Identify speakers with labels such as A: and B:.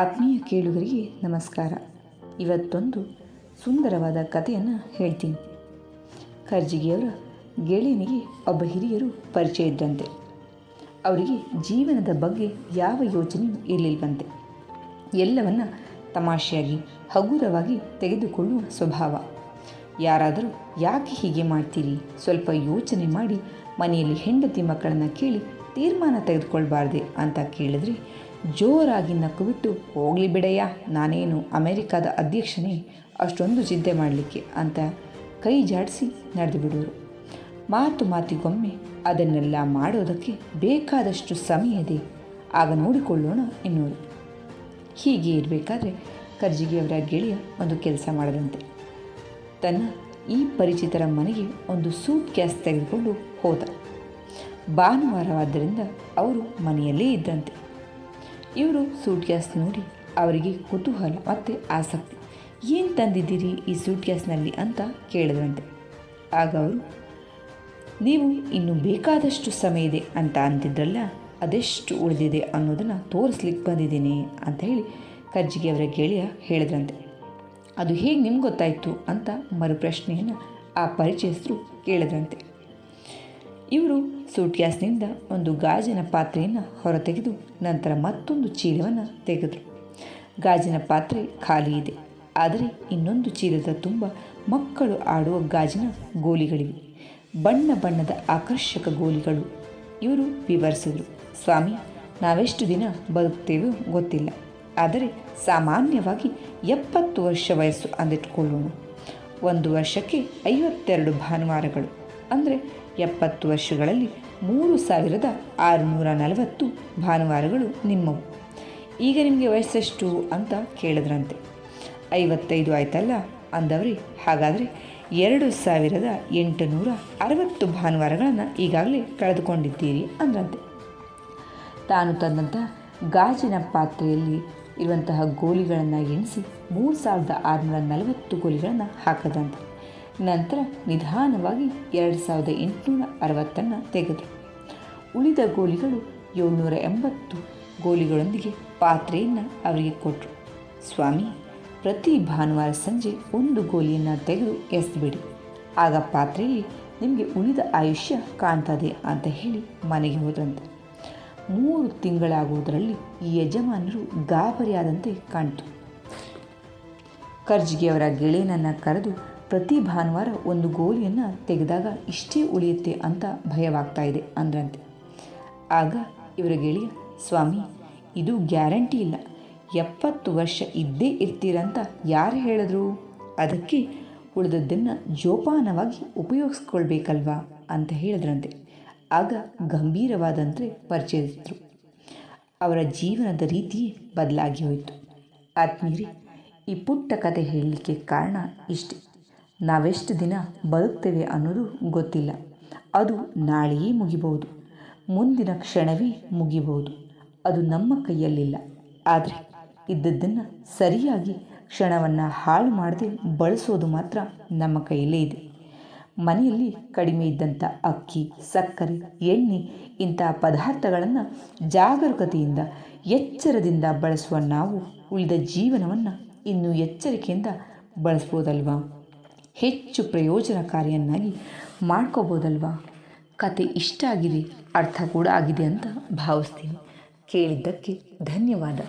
A: ಆತ್ಮೀಯ ಕೇಳುಗರಿಗೆ ನಮಸ್ಕಾರ. ಇವತ್ತೊಂದು ಸುಂದರವಾದ ಕಥೆಯನ್ನು ಹೇಳ್ತೀನಿ. ಕರ್ಜಿಗಿಯವರ ಗೆಳೆಯನಿಗೆ ಒಬ್ಬ ಹಿರಿಯರು ಪರಿಚಯ ಇದ್ದಂತೆ. ಅವರಿಗೆ ಜೀವನದ ಬಗ್ಗೆ ಯಾವ ಯೋಚನೆಯೂ ಇರಲಿಲ್ವಂತೆ. ಎಲ್ಲವನ್ನ ತಮಾಷೆಯಾಗಿ ಹಗುರವಾಗಿ ತೆಗೆದುಕೊಳ್ಳುವ ಸ್ವಭಾವ. ಯಾರಾದರೂ ಯಾಕೆ ಹೀಗೆ ಮಾಡ್ತೀರಿ, ಸ್ವಲ್ಪ ಯೋಚನೆ ಮಾಡಿ ಮನೆಯಲ್ಲಿ ಹೆಂಡತಿ ಮಕ್ಕಳನ್ನು ಕೇಳಿ ತೀರ್ಮಾನ ತೆಗೆದುಕೊಳ್ಬಾರ್ದೆ ಅಂತ ಕೇಳಿದ್ರೆ ಜೋರಾಗಿ ನಕ್ಕು ಬಿಟ್ಟು, ಹೋಗಲಿ ಬಿಡಯ್ಯ, ನಾನೇನು ಅಮೆರಿಕಾದ ಅಧ್ಯಕ್ಷನೇ, ಅಷ್ಟೊಂದು ಚಿಂತೆ ಮಾಡಲಿಕ್ಕೆ ಅಂತ ಕೈ ಜಾಡಿಸಿ ನಡೆದು ಬಿಡುವರು. ಮಾತಿಗೊಮ್ಮೆ ಅದನ್ನೆಲ್ಲ ಮಾಡೋದಕ್ಕೆ ಬೇಕಾದಷ್ಟು ಸಮಯ ಇದೆ, ಆಗ ನೋಡಿಕೊಳ್ಳೋಣ ಎನ್ನುವರು. ಹೀಗೆ ಇರಬೇಕಾದ್ರೆ ಕರ್ಜಿಗಿಯವರ ಗೆಳೆಯ ಒಂದು ಕೆಲಸ ಮಾಡದಂತೆ. ತನ್ನ ಈ ಪರಿಚಿತರ ಮನೆಗೆ ಒಂದು ಸೂಟ್ ಕೇಸ್ ತೆಗೆದುಕೊಂಡು ಹೋದ. ಭಾನುವಾರವಾದ್ದರಿಂದ ಅವರು ಮನೆಯಲ್ಲೇ ಇದ್ದಂತೆ. ಇವರು ಸೂಟ್ ಕೇಸ್ ನೋಡಿ ಅವರಿಗೆ ಕುತೂಹಲ ಮತ್ತು ಆಸಕ್ತಿ. ಏನು ತಂದಿದ್ದೀರಿ ಈ ಸೂಟ್ ಕೇಸ್ನಲ್ಲಿ ಅಂತ ಕೇಳಿದ್ರಂತೆ. ಆಗ ಅವರು, ನೀವು ಇನ್ನು ಬೇಕಾದಷ್ಟು ಸಮಯ ಇದೆ ಅಂತ ಅಂತಿದ್ರಲ್ಲ, ಅದೆಷ್ಟು ಉಳಿದಿದೆ ಅನ್ನೋದನ್ನು ತೋರಿಸ್ಲಿಕ್ಕೆ ಬಂದಿದ್ದೀನಿ ಅಂತ ಹೇಳಿ ಕರ್ಜಿಗಿಯವರ ಗೆಳೆಯ ಹೇಳಿದ್ರಂತೆ. ಅದು ಹೇಗೆ ನಿಮ್ಗೆ ಗೊತ್ತಾಯಿತು ಅಂತ ಮರುಪ್ರಶ್ನೆಯನ್ನು ಆ ಪರಿಚಯಸ್ಥರು ಕೇಳಿದ್ರಂತೆ. ಇವರು ಸೂಟ್ ಕೇಸ್ನಿಂದ ಒಂದು ಗಾಜಿನ ಪಾತ್ರೆಯನ್ನು ಹೊರತೆಗೆದು ನಂತರ ಮತ್ತೊಂದು ಚೀಲವನ್ನು ತೆಗೆದರು. ಗಾಜಿನ ಪಾತ್ರೆ ಖಾಲಿ ಇದೆ, ಆದರೆ ಇನ್ನೊಂದು ಚೀಲದ ತುಂಬ ಮಕ್ಕಳು ಆಡುವ ಗಾಜಿನ ಗೋಲಿಗಳಿವೆ, ಬಣ್ಣ ಬಣ್ಣದ ಆಕರ್ಷಕ ಗೋಲಿಗಳು. ಇವರು ವಿವರಿಸಿದರು, ಸ್ವಾಮಿ, ನಾವೆಷ್ಟು ದಿನ ಬದುಕ್ತೇವೋ ಗೊತ್ತಿಲ್ಲ, ಆದರೆ ಸಾಮಾನ್ಯವಾಗಿ 70 ವರ್ಷ ವಯಸ್ಸು ಅಂದಿಟ್ಕೊಳ್ಳೋಣ. ಒಂದು ವರ್ಷಕ್ಕೆ 52 ಭಾನುವಾರಗಳು, ಅಂದರೆ 70 ವರ್ಷಗಳಲ್ಲಿ 3640 ಭಾನುವಾರಗಳು ನಿಮ್ಮವು. ಈಗ ನಿಮಗೆ ವಯಸ್ಸೆಷ್ಟು ಅಂತ ಕೇಳಿದ್ರಂತೆ. 55 ಆಯ್ತಲ್ಲ ಅಂದವ್ರಿ. ಹಾಗಾದರೆ 2860 ಭಾನುವಾರಗಳನ್ನು ಈಗಾಗಲೇ ಕಳೆದುಕೊಂಡಿದ್ದೀರಿ ಅಂದ್ರಂತೆ. ತಾನು ತಂದಂತಹ ಗಾಜಿನ ಪಾತ್ರೆಯಲ್ಲಿ ಇರುವಂತಹ ಗೋಲಿಗಳನ್ನು ಎಣಿಸಿ 3640 ಗೋಲಿಗಳನ್ನು ಹಾಕದಂತೆ. ನಂತರ ನಿಧಾನವಾಗಿ 2860 ತೆಗೆದರು. ಉಳಿದ ಗೋಲಿಗಳು 780 ಗೋಲಿಗಳೊಂದಿಗೆ ಪಾತ್ರೆಯನ್ನು ಅವರಿಗೆ ಕೊಟ್ಟರು. ಸ್ವಾಮಿ, ಪ್ರತಿ ಭಾನುವಾರ ಸಂಜೆ ಒಂದು ಗೋಲಿಯನ್ನು ತೆಗೆದು ಎಸೆದುಬಿಡಿ, ಆಗ ಪಾತ್ರೆಯಲ್ಲಿ ನಿಮಗೆ ಉಳಿದ ಆಯುಷ್ಯ ಕಾಣ್ತದೆ ಅಂತ ಹೇಳಿ ಮನೆಗೆ ಹೋದ್ರಂತೆ. 3 ತಿಂಗಳಾಗುವುದರಲ್ಲಿ ಈ ಯಜಮಾನರು ಗಾಬರಿಯಾದಂತೆ ಕಾಣ್ತು. ಕರ್ಜಿಗಿಯವರ ಗೆಳೆಯನನ್ನು ಕರೆದು, ಪ್ರತಿ ಭಾನುವಾರ ಒಂದು ಗೋಲಿಯನ್ನು ತೆಗೆದಾಗ ಇಷ್ಟೇ ಉಳಿಯುತ್ತೆ ಅಂತ ಭಯವಾಗ್ತಾ ಇದೆ ಅಂದ್ರಂತೆ. ಆಗ ಇವರ ಗೆಳೆಯ, ಸ್ವಾಮಿ, ಇದು ಗ್ಯಾರಂಟಿ ಇಲ್ಲ, 70 ವರ್ಷ ಇದ್ದೇ ಇರ್ತೀರಂತ ಯಾರು ಹೇಳಿದ್ರು? ಅದಕ್ಕೆ ಉಳಿದದ್ದನ್ನು ಜೋಪಾನವಾಗಿ ಉಪಯೋಗಿಸ್ಕೊಳ್ಬೇಕಲ್ವಾ ಅಂತ ಹೇಳಿದ್ರಂತೆ. ಆಗ ಗಂಭೀರವಾದಂತೆ ಪರಿಚಯಿಸಿದ್ರು. ಅವರ ಜೀವನದ ರೀತಿಯೇ ಬದಲಾಗಿ ಹೋಯಿತು. ಆತ್ಮೀಯರೇ, ಈ ಪುಟ್ಟ ಕತೆ ಹೇಳಲಿಕ್ಕೆ ಕಾರಣ ಇಷ್ಟೇ. ನಾವೆಷ್ಟು ದಿನ ಬದುಕ್ತೇವೆ ಅನ್ನೋದು ಗೊತ್ತಿಲ್ಲ. ಅದು ನಾಳೆಯೇ ಮುಗಿಬಹುದು, ಮುಂದಿನ ಕ್ಷಣವೇ ಮುಗಿಬಹುದು. ಅದು ನಮ್ಮ ಕೈಯಲ್ಲಿಲ್ಲ. ಆದರೆ ಇದ್ದದ್ದನ್ನು ಸರಿಯಾಗಿ ಕ್ಷಣವನ್ನು ಹಾಳು ಮಾಡದೆ ಬಳಸೋದು ಮಾತ್ರ ನಮ್ಮ ಕೈಯಲ್ಲೇ ಇದೆ. ಮನೆಯಲ್ಲಿ ಕಡಿಮೆ ಇದ್ದಂಥ ಅಕ್ಕಿ, ಸಕ್ಕರೆ, ಎಣ್ಣೆ ಇಂತಹ ಪದಾರ್ಥಗಳನ್ನು ಜಾಗರೂಕತೆಯಿಂದ ಎಚ್ಚರದಿಂದ ಬಳಸುವ ನಾವು ಉಳಿದ ಜೀವನವನ್ನು ಇನ್ನೂ ಎಚ್ಚರಿಕೆಯಿಂದ ಬಳಸ್ಬೋದಲ್ವಾ? ಹೆಚ್ಚು ಪ್ರಯೋಜನಕಾರಿಯನ್ನಾಗಿ ಮಾಡ್ಕೋಬೋದಲ್ವಾ? ಕತೆ ಇಷ್ಟ ಆಗಿದೆ, ಅರ್ಥ ಕೂಡ ಆಗಿದೆ ಅಂತ ಭಾವಿಸ್ತೀನಿ. ಕೇಳಿದ್ದಕ್ಕೆ ಧನ್ಯವಾದ.